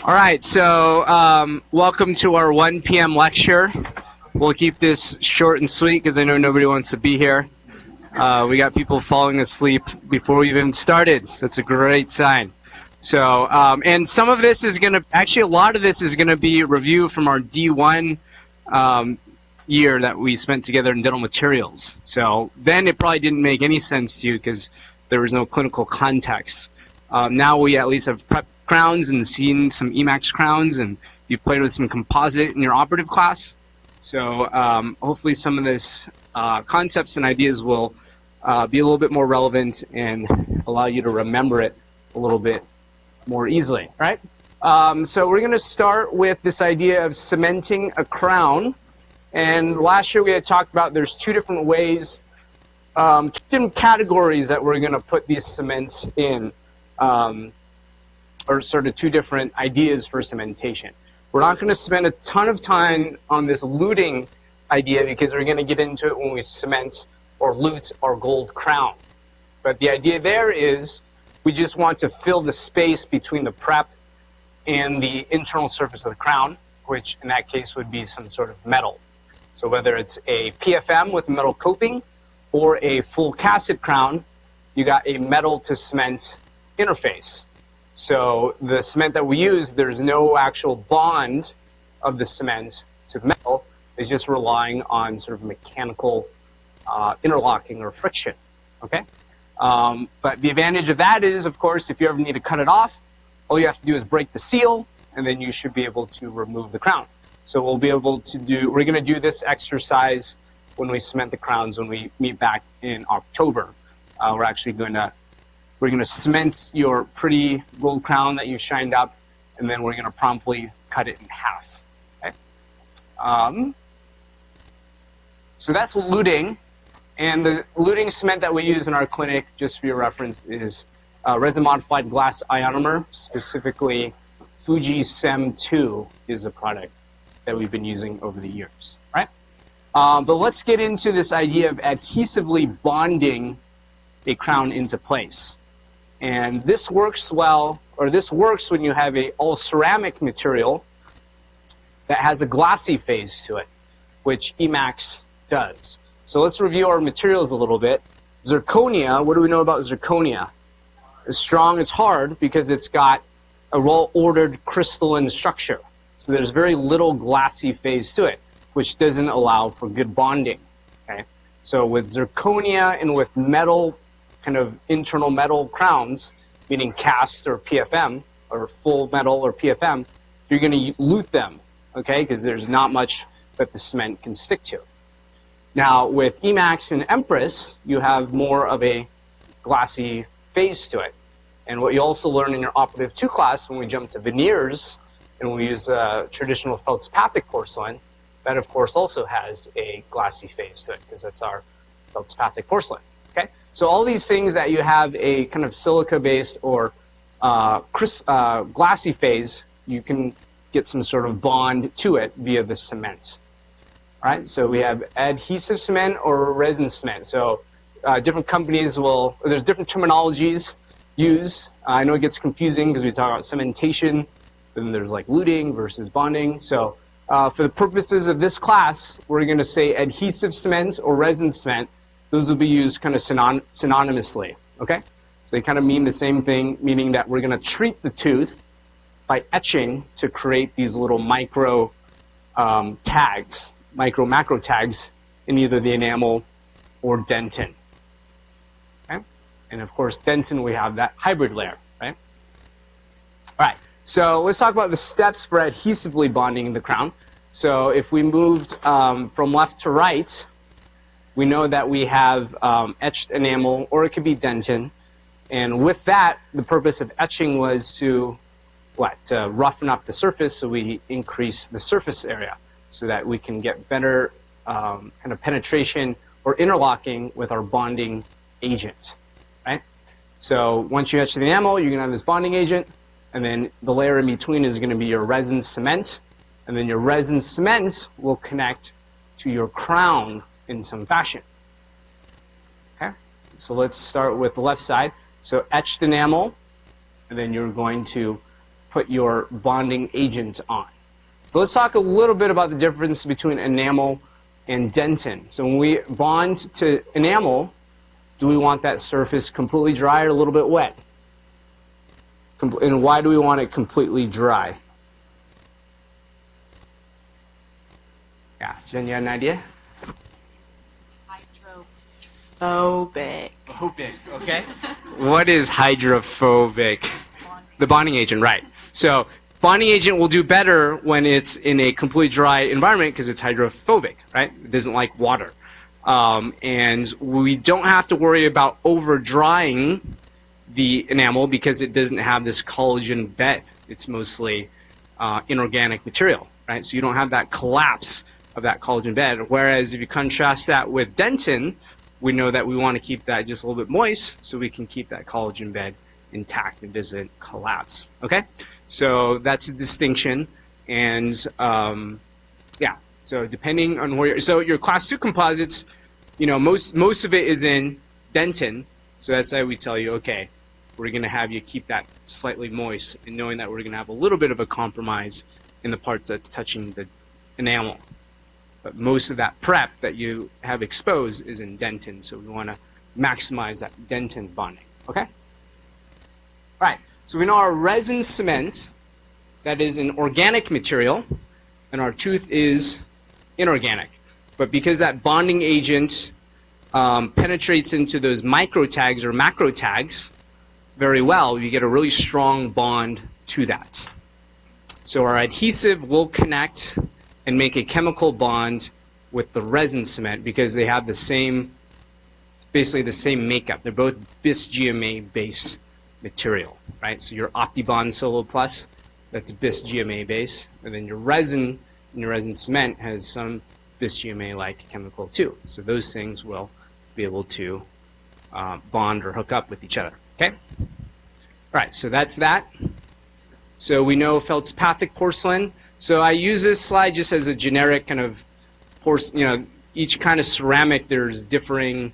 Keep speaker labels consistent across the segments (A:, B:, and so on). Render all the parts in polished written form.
A: All right, so welcome to our 1 p.m. lecture. We'll keep this short and sweet because I know nobody wants to be here. We got people falling asleep before we even started, so that's a great sign. So, and some of this is going to, actually a lot of this is going to be a review from our D1 year that we spent together in dental materials. So then it probably didn't make any sense to you because there was no clinical context. Now we at least have prep crowns and seen some Emax crowns, and you've played with some composite in your operative class. So hopefully some of this concepts and ideas will be a little bit more relevant and allow you to remember it a little bit more easily, right? So we're going to start with this idea of cementing a crown. And last year we had talked about there's two different ways, two different categories that we're going to put these cements in. Or sort of two different ideas for cementation. We're not going to spend a ton of time on this luting idea because we're going to get into it when we cement or lute our gold crown. But the idea there is we just want to fill the space between the prep and the internal surface of the crown, which in that case would be some sort of metal. So whether it's a PFM with a metal coping or a full casted crown, you got a metal to cement interface. So the cement that we use, there's no actual bond of the cement to metal. It's just relying on sort of mechanical interlocking or friction, okay? But the advantage of that is, of course, if you ever need to cut it off, all you have to do is break the seal, and then you should be able to remove the crown. So we'll be able to do, we're going to do this exercise when we cement the crowns when we meet back in October. We're actually going to cement your pretty gold crown that you've shined up, and then we're going to promptly cut it in half. Okay? So that's luting, and the luting cement that we use in our clinic, just for your reference, is resin-modified glass ionomer, specifically Fuji Sem 2 is a product that we've been using over the years. Right? But let's get into this idea of adhesively bonding a crown into place. And this works well, or this works when you have a all ceramic material that has a glossy phase to it, which Emax does. So let's review our materials a little bit. Zirconia, what do we know about zirconia? It's strong, it's hard, because it's got a well-ordered crystalline structure. So there's very little glossy phase to it, which doesn't allow for good bonding. Okay? So with zirconia and with metal, kind of internal metal crowns, meaning cast or PFM, or full metal or PFM, you're going to lute them, okay, because there's not much that the cement can stick to. Now, with Emax and Empress, you have more of a glossy phase to it. And what you also learn in your Operative 2 class when we jump to veneers and we use traditional feldspathic porcelain, that of course also has a glossy phase to it, because that's our feldspathic porcelain. Okay? So all these things that you have a kind of silica-based or glassy phase, you can get some sort of bond to it via the cement. All right? So we have adhesive cement or resin cement. So different companies will, there's different terminologies used. I know it gets confusing because we talk about cementation, then there's like luting versus bonding. So for the purposes of this class, we're going to say adhesive cement or resin cement. Those will be used kind of synonymously, okay? So they kind of mean the same thing, meaning that we're going to treat the tooth by etching to create these little micro tags, macro tags in either the enamel or dentin, okay? And of course, dentin, we have that hybrid layer, right? All right, so let's talk about the steps for adhesively bonding the crown. So if we moved from left to right, we know that we have etched enamel, or it could be dentin. And with that, the purpose of etching was to, to roughen up the surface so we increase the surface area so that we can get better kind of penetration or interlocking with our bonding agent, right? So once you etch the enamel, you're going to have this bonding agent, and then the layer in between is going to be your resin cement, and then your resin cement will connect to your crown in some fashion. Okay, so let's start with the left side. So etched enamel, and then you're going to put your bonding agent on. So let's talk a little bit about the difference between enamel and dentin. So when we bond to enamel, do we want that surface completely dry or a little bit wet? And why do we want it completely dry? Yeah, Jen, you had an idea?
B: Hydrophobic.
A: Phobic, okay. What is hydrophobic? The bonding agent, right. So bonding agent will do better when it's in a completely dry environment because it's hydrophobic, right? It doesn't like water. And we don't have to worry about over drying the enamel because it doesn't have this collagen bed. It's mostly inorganic material, right? So you don't have that collapse of that collagen bed. Whereas if you contrast that with dentin, we know that we want to keep that just a little bit moist so we can keep that collagen bed intact. It doesn't collapse, okay? So that's a distinction. And yeah, so depending on where so your class 2 composites, you know, most of it is in dentin. So that's why we tell you, okay, we're going to have you keep that slightly moist, and knowing that we're going to have a little bit of a compromise in the parts that's touching the enamel. But most of that prep that you have exposed is in dentin, so we want to maximize that dentin bonding, okay? All right, so we know our resin cement, that is an organic material, and our tooth is inorganic. But because that bonding agent penetrates into those micro tags or macro tags very well, you get a really strong bond to that. So our adhesive will connect and make a chemical bond with the resin cement because they have the same, basically the same makeup. They're both bis GMA base material, right? So your Octi Bond Solo Plus, that's bis GMA base, and then your resin and your resin cement has some bis GMA like chemical too. So those things will be able to bond or hook up with each other. Okay. All right. So that's that. So we know feldspathic porcelain. So I use this slide just as a generic kind of porcelain. You know, each kind of ceramic there's differing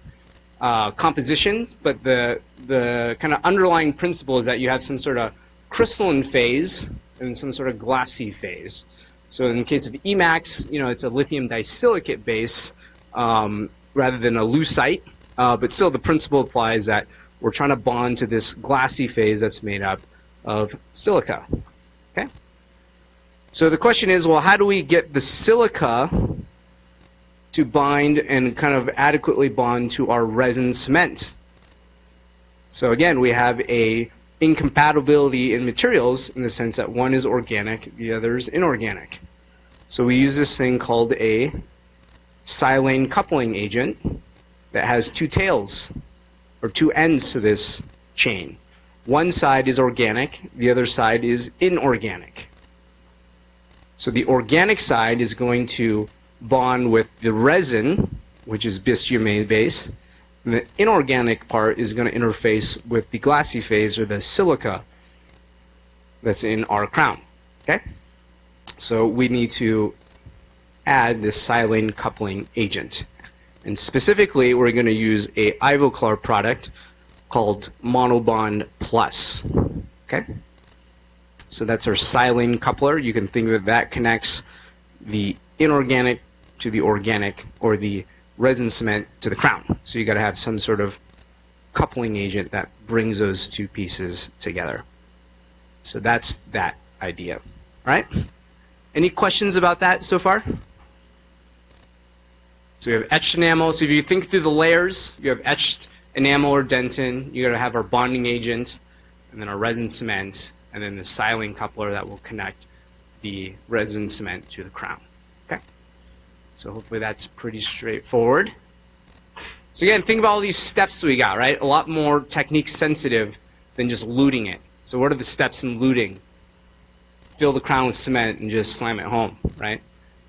A: compositions, but the kind of underlying principle is that you have some sort of crystalline phase and some sort of glassy phase. So in the case of Emax, you know, it's a lithium disilicate base rather than a lucite, but still the principle applies that we're trying to bond to this glassy phase that's made up of silica. Okay. So the question is, well, how do we get the silica to bind and kind of adequately bond to our resin cement? So again, we have a incompatibility in materials in the sense that one is organic, the other is inorganic. So we use this thing called a silane coupling agent that has two tails or two ends to this chain. One side is organic, the other side is inorganic. So the organic side is going to bond with the resin, which is bis GMA base, and the inorganic part is going to interface with the glassy phase or the silica that's in our crown. Okay? So we need to add this silane coupling agent. And specifically, we're going to use a Ivoclar product called Monobond Plus. Okay? So that's our silane coupler. You can think of that connects the inorganic to the organic, or the resin cement to the crown. So you got to have some sort of coupling agent that brings those two pieces together. So that's that idea. All right? Any questions about that so far? So we have etched enamel. So if you think through the layers, you have etched enamel or dentin. You're going to have our bonding agent, and then our resin cement, and then the silane coupler that will connect the resin cement to the crown. Okay? So hopefully that's pretty straightforward. So again, think about all these steps we got, right? A lot more technique sensitive than just luting it. So what are the steps in luting? Fill the crown with cement and just slam it home, right?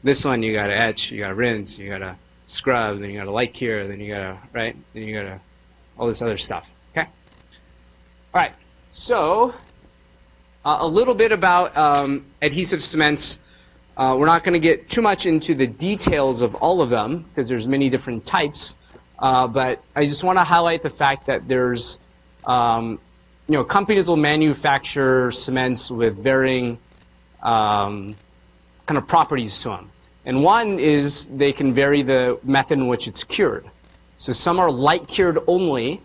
A: This one you got to etch, you got to rinse, you got to scrub, then you got to light cure, then you got to, right? Then you got to all this other stuff. Okay? All right. So a little bit about adhesive cements. We're not going to get too much into the details of all of them because there's many different types. But I just want to highlight the fact that there's companies will manufacture cements with varying kind of properties to them. And one is they can vary the method in which it's cured. So some are light cured only.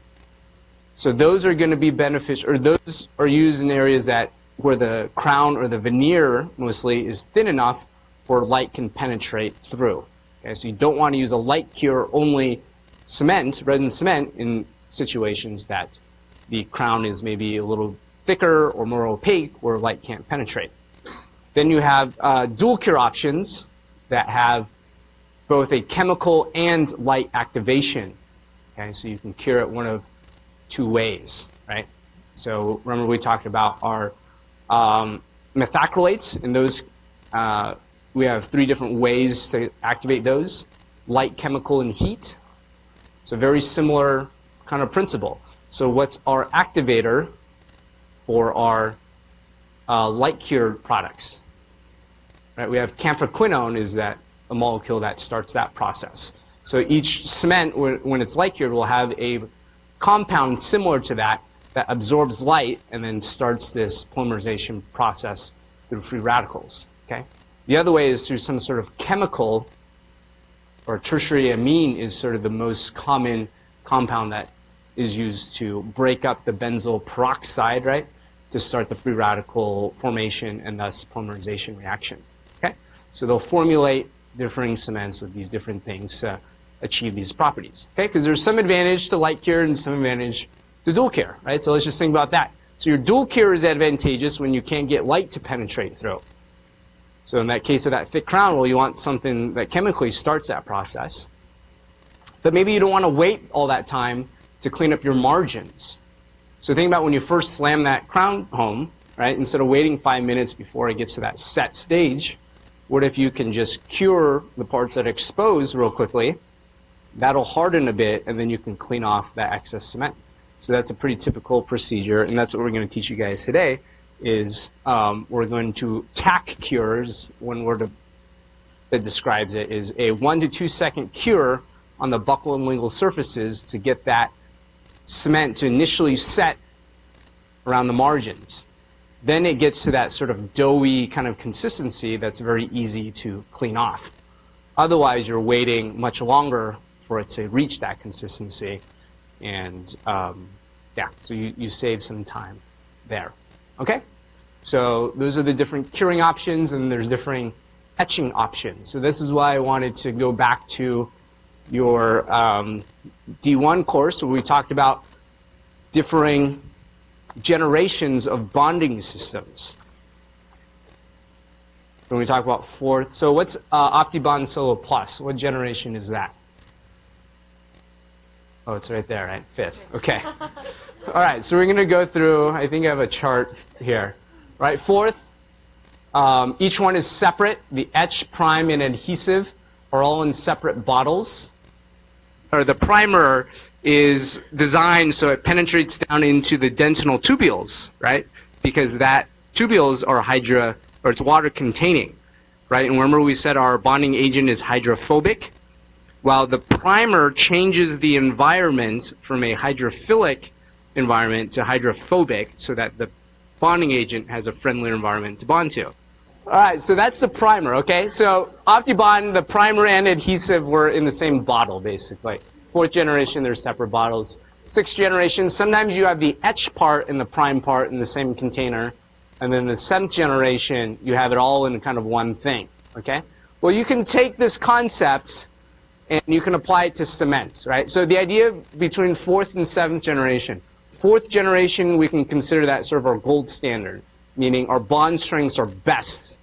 A: So those are going to be beneficial, or those are used in areas where the crown or the veneer mostly is thin enough where light can penetrate through. Okay, so you don't want to use a light cure only cement, resin cement, in situations that the crown is maybe a little thicker or more opaque where light can't penetrate. Then you have dual cure options that have both a chemical and light activation. Okay, so you can cure it one of two ways, right? So remember we talked about our methacrylates, and those we have three different ways to activate those: light, chemical, and heat. So very similar kind of principle. So what's our activator for our light cured products? Right, we have camphorquinone is that a molecule that starts that process. So each cement, when it's light cured, will have a compound similar to that absorbs light and then starts this polymerization process through free radicals. Okay. The other way is through some sort of chemical, or tertiary amine is sort of the most common compound that is used to break up the benzoyl peroxide, right, to start the free radical formation and thus polymerization reaction. Okay, so they'll formulate differing cements with these different things to achieve these properties. Okay, because there's some advantage to light cure and some advantage to dual cure, right? So let's just think about that. So your dual cure is advantageous when you can't get light to penetrate through. So in that case of that thick crown, well, you want something that chemically starts that process. But maybe you don't want to wait all that time to clean up your margins. So think about when you first slam that crown home, right? Instead of waiting 5 minutes before it gets to that set stage, what if you can just cure the parts that are exposed real quickly? That'll harden a bit, and then you can clean off that excess cement. So that's a pretty typical procedure, and that's what we're going to teach you guys today. Is we're going to tack cures. One word that describes it is a 1 to 2 second cure on the buccal and lingual surfaces to get that cement to initially set around the margins. Then it gets to that sort of doughy kind of consistency that's very easy to clean off. Otherwise, you're waiting much longer for it to reach that consistency, and yeah, so you save some time there. Okay, so those are the different curing options, and there's differing etching options. So this is why I wanted to go back to your D1 course where we talked about differing generations of bonding systems. When we talk about fourth, so what's Octi Bond Solo Plus? What generation is that? Oh, it's right there, right? Fifth. Okay. All right, so we're going to go through, I think I have a chart here. Right, fourth, each one is separate. The etch, prime, and adhesive are all in separate bottles. Or the primer is designed so it penetrates down into the dentinal tubules, right? Because that tubules are it's water containing, right? And remember we said our bonding agent is hydrophobic. While the primer changes the environment from a hydrophilic environment to hydrophobic so that the bonding agent has a friendlier environment to bond to. All right, so that's the primer, okay? So Octi Bond, the primer and adhesive were in the same bottle, basically. Fourth generation, they're separate bottles. Sixth generation, sometimes you have the etch part and the prime part in the same container. And then the seventh generation, you have it all in kind of one thing, okay? Well, you can take this concept and you can apply it to cements, right? So the idea between fourth and seventh generation. Fourth generation, we can consider that sort of our gold standard, meaning our bond strengths are best,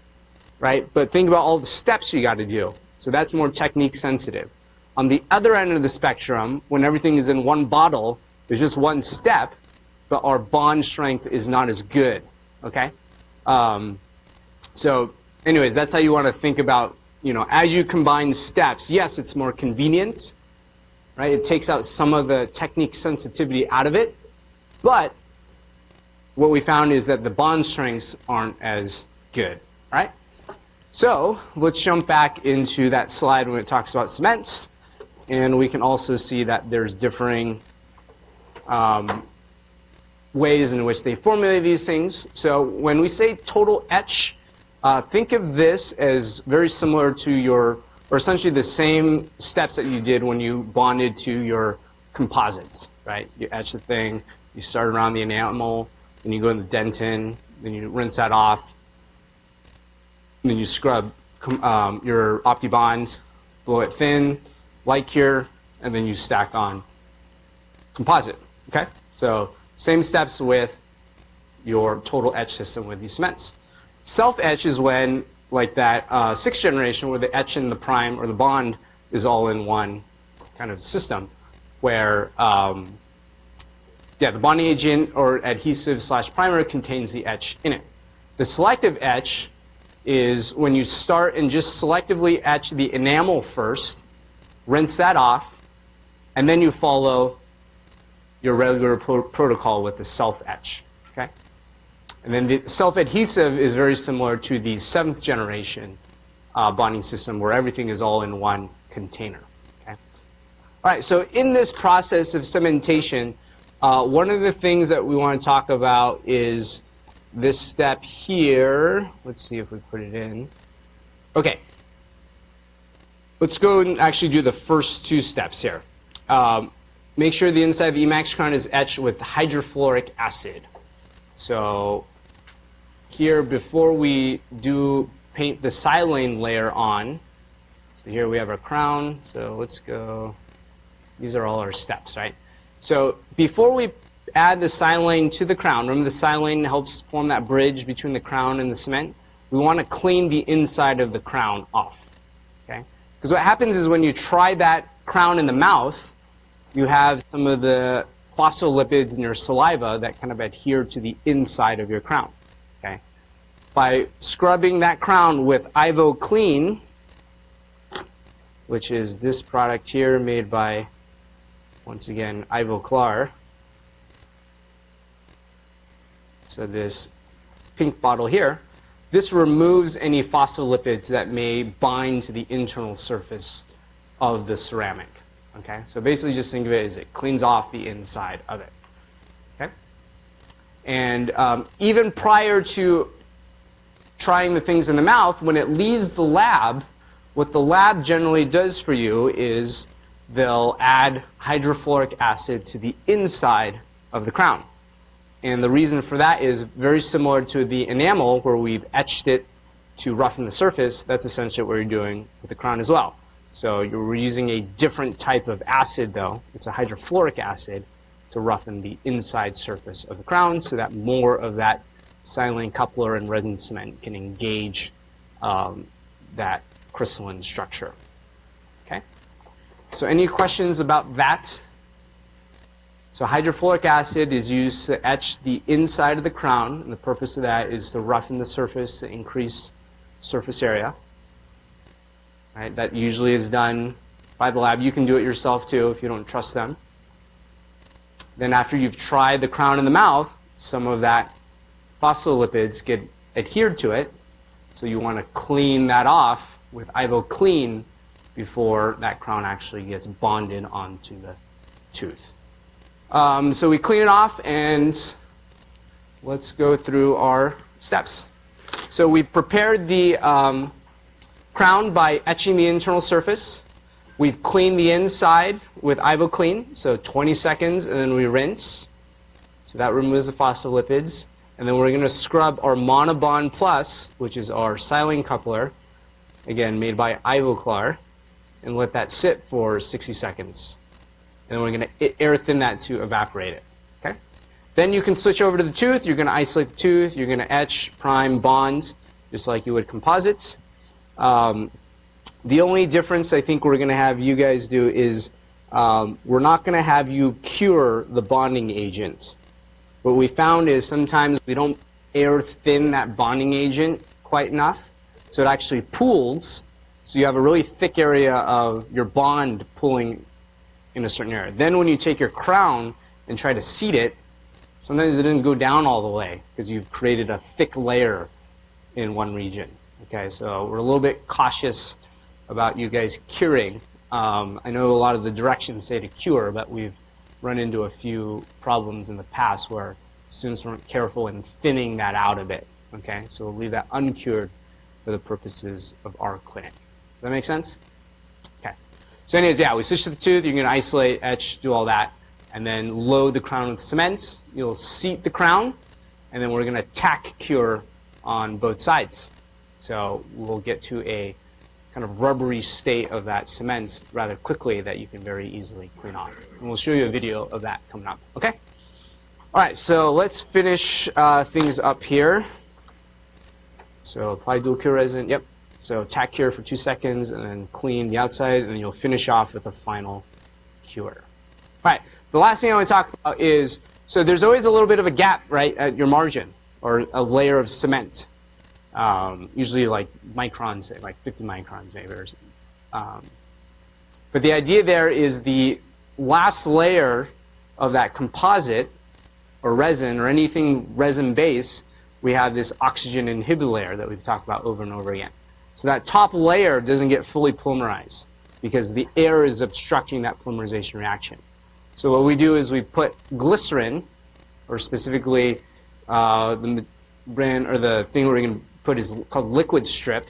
A: right? But think about all the steps you got to do. So that's more technique sensitive. On the other end of the spectrum, when everything is in one bottle, there's just one step, but our bond strength is not as good, okay? So anyways, that's how you want to think about, as you combine steps, yes, it's more convenient, right? It takes out some of the technique sensitivity out of it, but what we found is that the bond strengths aren't as good, right? So let's jump back into that slide when it talks about cements, and we can also see that there's differing ways in which they formulate these things. So when we say total etch, think of this as very similar to your, or essentially the same steps that you did when you bonded to your composites, right? You etch the thing, you start around the enamel, then you go in the dentin, then you rinse that off, and then you scrub your Octi Bond, blow it thin, light cure, and then you stack on composite, okay? So same steps with your total etch system with these cements. Self-etch is when, like that 6th generation, where the etch and the prime or the bond is all in one kind of system, where the bonding agent or adhesive/primer contains the etch in it. The selective etch is when you start and just selectively etch the enamel first, rinse that off, and then you follow your regular protocol with the self-etch. Okay? And then the self-adhesive is very similar to the 7th generation bonding system, where everything is all in one container. Okay? All right, so in this process of cementation, one of the things that we want to talk about is this step here. Let's see if we put it in. Okay. Let's go and actually do the first 2 steps here. Make sure the inside of the Emax crown is etched with hydrofluoric acid. So here, before we do paint the silane layer on, so here we have our crown. So let's go. These are all our steps, right? So before we add the silane to the crown, remember the silane helps form that bridge between the crown and the cement. We want to clean the inside of the crown off. Okay? Because what happens is when you try that crown in the mouth, you have some of the phospholipids in your saliva that kind of adhere to the inside of your crown. Okay? By scrubbing that crown with Ivo Clean, which is this product here made by, once again, Ivo Clar. So this pink bottle here, this removes any phospholipids that may bind to the internal surface of the ceramic. Okay, so basically just think of it as it cleans off the inside of it. Okay, and even prior to trying the things in the mouth, when it leaves the lab, what the lab generally does for you is they'll add hydrofluoric acid to the inside of the crown. And the reason for that is very similar to the enamel, where we've etched it to roughen the surface. That's essentially what you're doing with the crown as well. So you're using a different type of acid, though. It's a hydrofluoric acid to roughen the inside surface of the crown so that more of that silane coupler and resin cement can engage that crystalline structure. Okay? So any questions about that? So hydrofluoric acid is used to etch the inside of the crown, and the purpose of that is to roughen the surface, to increase surface area. Right? That usually is done by the lab. You can do it yourself too if you don't trust them. Then after you've tried the crown in the mouth, some of that phospholipids get adhered to it, so you want to clean that off with Ivo Clean before that crown actually gets bonded onto the tooth. So we clean it off, and let's go through our steps. So we've prepared the crown by etching the internal surface. We've cleaned the inside with Ivo Clean, so 20 seconds, and then we rinse. So that removes the phospholipids. And then we're going to scrub our Monobond Plus, which is our silane coupler, again made by Ivo Clar, and let that sit for 60 seconds. And then we're going to air thin that to evaporate it. Okay? Then you can switch over to the tooth. You're going to isolate the tooth. You're going to etch, prime, bond, just like you would composites. The only difference I think we're going to have you guys do is we're not going to have you cure the bonding agent. What we found is sometimes we don't air thin that bonding agent quite enough, so it actually pools, so you have a really thick area of your bond pooling in a certain area. Then when you take your crown and try to seat it, sometimes it didn't go down all the way because you've created a thick layer in one region. Okay, so we're a little bit cautious about you guys curing. I know a lot of the directions say to cure, but we've run into a few problems in the past where students weren't careful in thinning that out a bit. Okay, so we'll leave that uncured for the purposes of our clinic. Does that make sense? Okay. So anyways, yeah, we switch to the tooth. You're going to isolate, etch, do all that, and then load the crown with cement. You'll seat the crown, and then we're going to tack cure on both sides. So we'll get to a kind of rubbery state of that cement rather quickly that you can very easily clean off. And we'll show you a video of that coming up. Okay? All right, so let's finish things up here. So apply dual cure resin. Yep. So tack cure for 2 seconds, and then clean the outside, and then you'll finish off with a final cure. All right. The last thing I want to talk about is, so there's always a little bit of a gap, right, at your margin, or a layer of cement. Usually like microns, like 50 microns maybe. But the idea there is the last layer of that composite, or resin, or anything resin base, we have this oxygen inhibitor layer that we've talked about over and over again. So that top layer doesn't get fully polymerized because the air is obstructing that polymerization reaction. So what we do is we put glycerin, or specifically the brand, or the thing we're going to put is called liquid strip,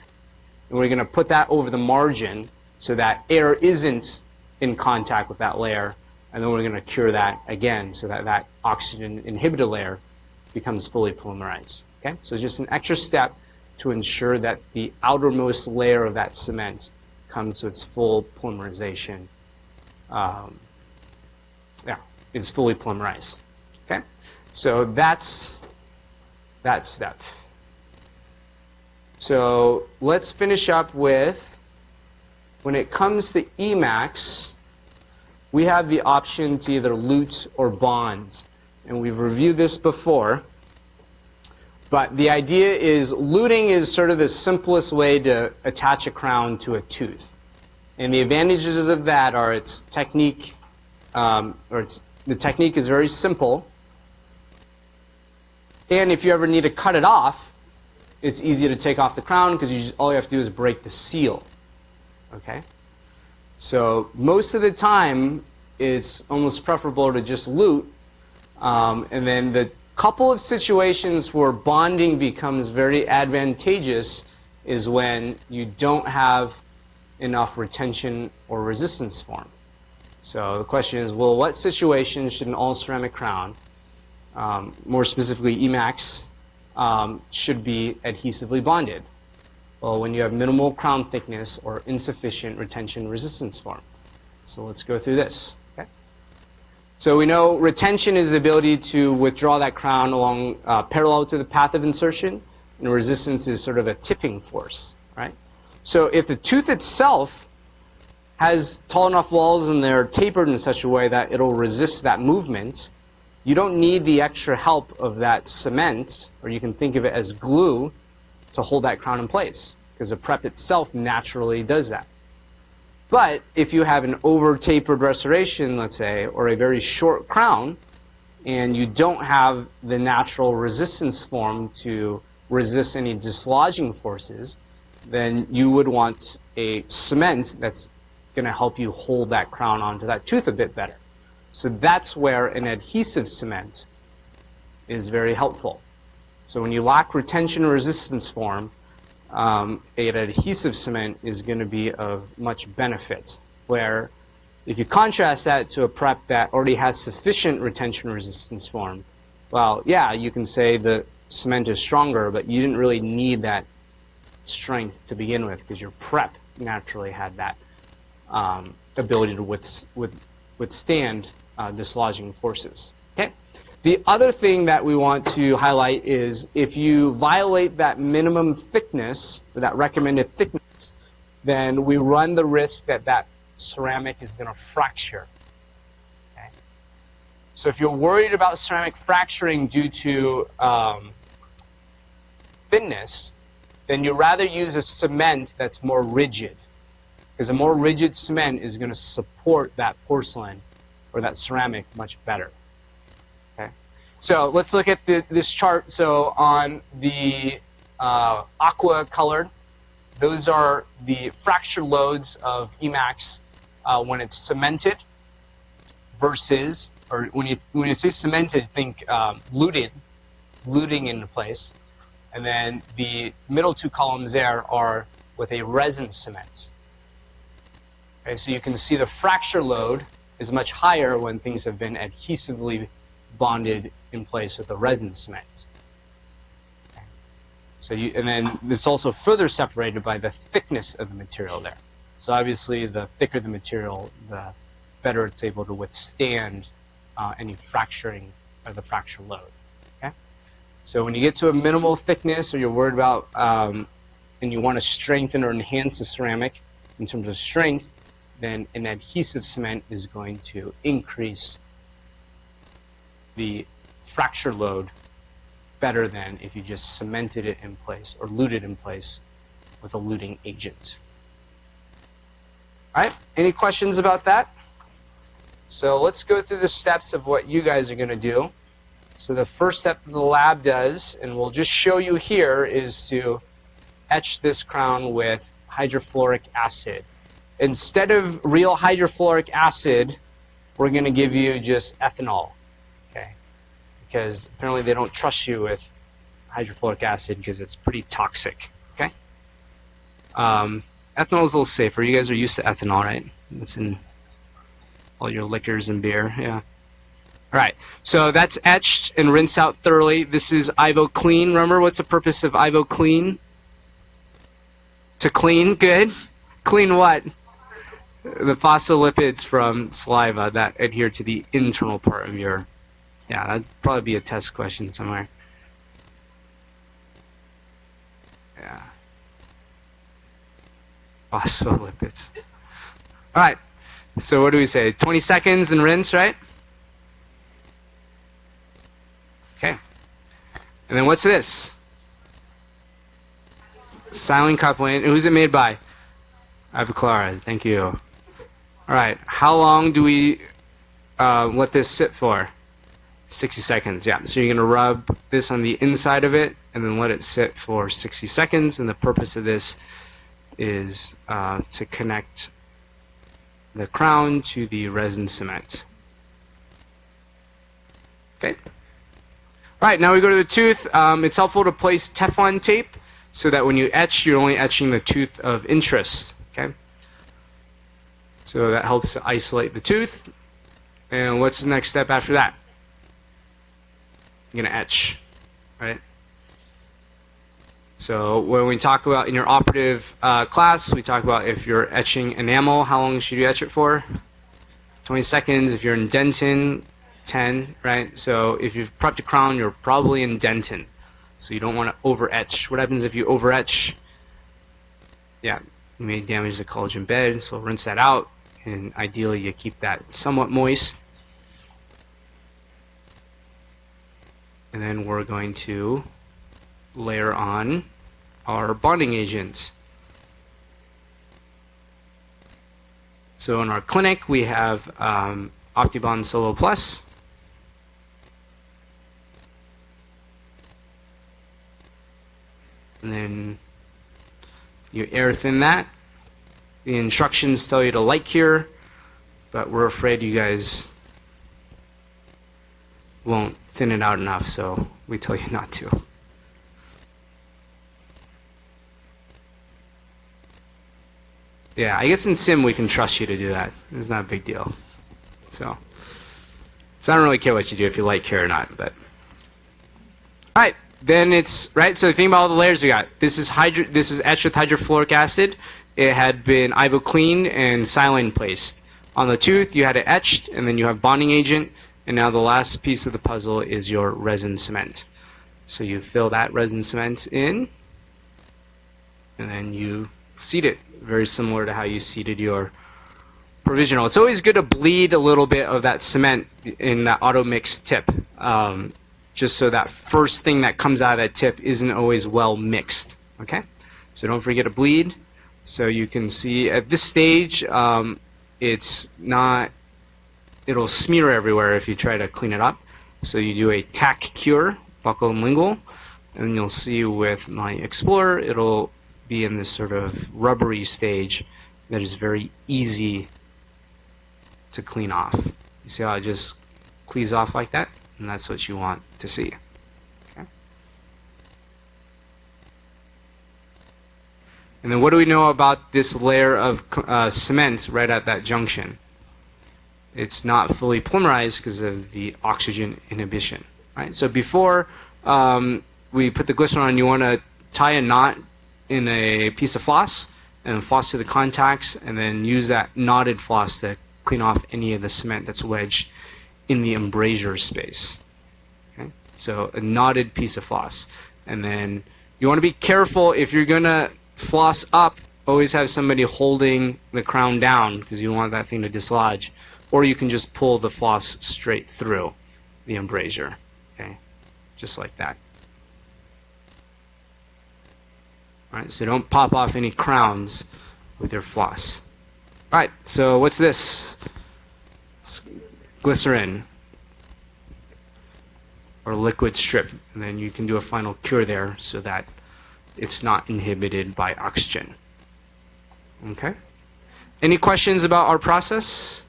A: and we're going to put that over the margin so that air isn't in contact with that layer, and then we're going to cure that again so that that oxygen inhibitor layer becomes fully polymerized. Okay, so just an extra step to ensure that the outermost layer of that cement comes to its full polymerization. It's fully polymerized. Okay, so that's that step. So let's finish up with, when it comes to Emax, we have the option to either lute or bond. And we've reviewed this before. But the idea is luting is sort of the simplest way to attach a crown to a tooth. And the advantages of that are its technique, the technique is very simple. And if you ever need to cut it off, it's easy to take off the crown because all you have to do is break the seal. Okay? So most of the time, it's almost preferable to just lute. And then the couple of situations where bonding becomes very advantageous is when you don't have enough retention or resistance form. So the question is, well, what situation should an all-ceramic crown, more specifically Emax, should be adhesively bonded? Well, when you have minimal crown thickness or insufficient retention resistance form. So let's go through this. Okay? So we know retention is the ability to withdraw that crown along parallel to the path of insertion, and resistance is sort of a tipping force, right? So if the tooth itself has tall enough walls and they're tapered in such a way that it'll resist that movement, you don't need the extra help of that cement, or you can think of it as glue, to hold that crown in place, because the prep itself naturally does that. But if you have an over-tapered restoration, let's say, or a very short crown, and you don't have the natural resistance form to resist any dislodging forces, then you would want a cement that's going to help you hold that crown onto that tooth a bit better. So that's where an adhesive cement is very helpful. So when you lack retention or resistance form, an adhesive cement is going to be of much benefit. Where if you contrast that to a prep that already has sufficient retention or resistance form, well, yeah, you can say the cement is stronger, but you didn't really need that strength to begin with because your prep naturally had that ability to withstand dislodging forces. Okay. The other thing that we want to highlight is if you violate that minimum thickness, or that recommended thickness, then we run the risk that that ceramic is going to fracture. Okay. So if you're worried about ceramic fracturing due to thinness, then you rather use a cement that's more rigid. Because a more rigid cement is going to support that porcelain or that ceramic much better. Okay? So let's look at this chart. So on the aqua colored, those are the fracture loads of Emax when it's cemented versus or when you say cemented, think luting into place, and then the middle two columns there are with a resin cement. Okay, so you can see the fracture load is much higher when things have been adhesively bonded in place with a resin cement. Okay. So and then it's also further separated by the thickness of the material there. So obviously, the thicker the material, the better it's able to withstand any fracturing or the fracture load. Okay? So when you get to a minimal thickness, or you're worried about and you want to strengthen or enhance the ceramic in terms of strength, then an adhesive cement is going to increase the fracture load better than if you just cemented it in place or luted in place with a luting agent. All right, any questions about that? So let's go through the steps of what you guys are going to do. So the first step that the lab does, and we'll just show you here, is to etch this crown with hydrofluoric acid. Instead of real hydrofluoric acid, we're going to give you just ethanol, okay? Because apparently they don't trust you with hydrofluoric acid because it's pretty toxic, okay? Ethanol is a little safer. You guys are used to ethanol, right? It's in all your liquors and beer, yeah. All right, so that's etched and rinsed out thoroughly. This is Ivo Clean. Remember, what's the purpose of Ivo Clean? To clean, good. Clean what? The phospholipids from saliva that adhere to the internal part of your, yeah, that'd probably be a test question somewhere. Yeah. Phospholipids. All right, so what do we say? 20 seconds and rinse, right? Okay. And then what's this? Silane coupling. Who's it made by? Aviclara. Thank you. All right. How long do we let this sit for? 60 seconds. Yeah. So you're going to rub this on the inside of it and then let it sit for 60 seconds. And the purpose of this is to connect the crown to the resin cement. Okay. All right, now we go to the tooth. It's helpful to place Teflon tape so that when you etch, you're only etching the tooth of interest. Okay. So that helps to isolate the tooth. And what's the next step after that? You're going to etch, right? So when we talk about in your operative class, we talk about if you're etching enamel, how long should you etch it for? 20 seconds. If you're indenting, 10, right? So if you've prepped a crown, you're probably indenting. So you don't want to over-etch. What happens if you over-etch? Yeah, you may damage the collagen bed, so rinse that out. And ideally, you keep that somewhat moist. And then we're going to layer on our bonding agent. So in our clinic, we have Octi Bond Solo Plus. And then you air thin that. The instructions tell you to light cure, but we're afraid you guys won't thin it out enough, so we tell you not to. Yeah, I guess in sim we can trust you to do that. It's not a big deal. So I don't really care what you do if you light cure or not, but all right. Then it's right. So think about all the layers we got. This is etched with hydrofluoric acid. It had been Ivo Clean and Silane placed on the tooth. You had it etched, and then you have bonding agent, and now the last piece of the puzzle is your resin cement. So you fill that resin cement in, and then you seed it, very similar to how you seeded your provisional. It's always good to bleed a little bit of that cement in that auto mix tip. Just so that first thing that comes out of that tip isn't always well mixed, okay? So don't forget to bleed. So you can see at this stage, it's not, it'll smear everywhere if you try to clean it up. So you do a tack cure, buccal and lingual, and you'll see with my Explorer, it'll be in this sort of rubbery stage that is very easy to clean off. You see how it just cleaves off like that, and that's what you want to see. Okay. And then what do we know about this layer of cement right at that junction? It's not fully polymerized because of the oxygen inhibition. Right? So before we put the glycerin on, you want to tie a knot in a piece of floss and floss to the contacts, and then use that knotted floss to clean off any of the cement that's wedged in the embrasure space. Okay? So a knotted piece of floss. And then you want to be careful if you're going to floss up, always have somebody holding the crown down because you don't want that thing to dislodge. Or you can just pull the floss straight through the embrasure. Okay? Just like that. All right, so don't pop off any crowns with your floss. All right, so what's this? It's glycerin or liquid strip, and then you can do a final cure there so that it's not inhibited by oxygen. Okay? Any questions about our process?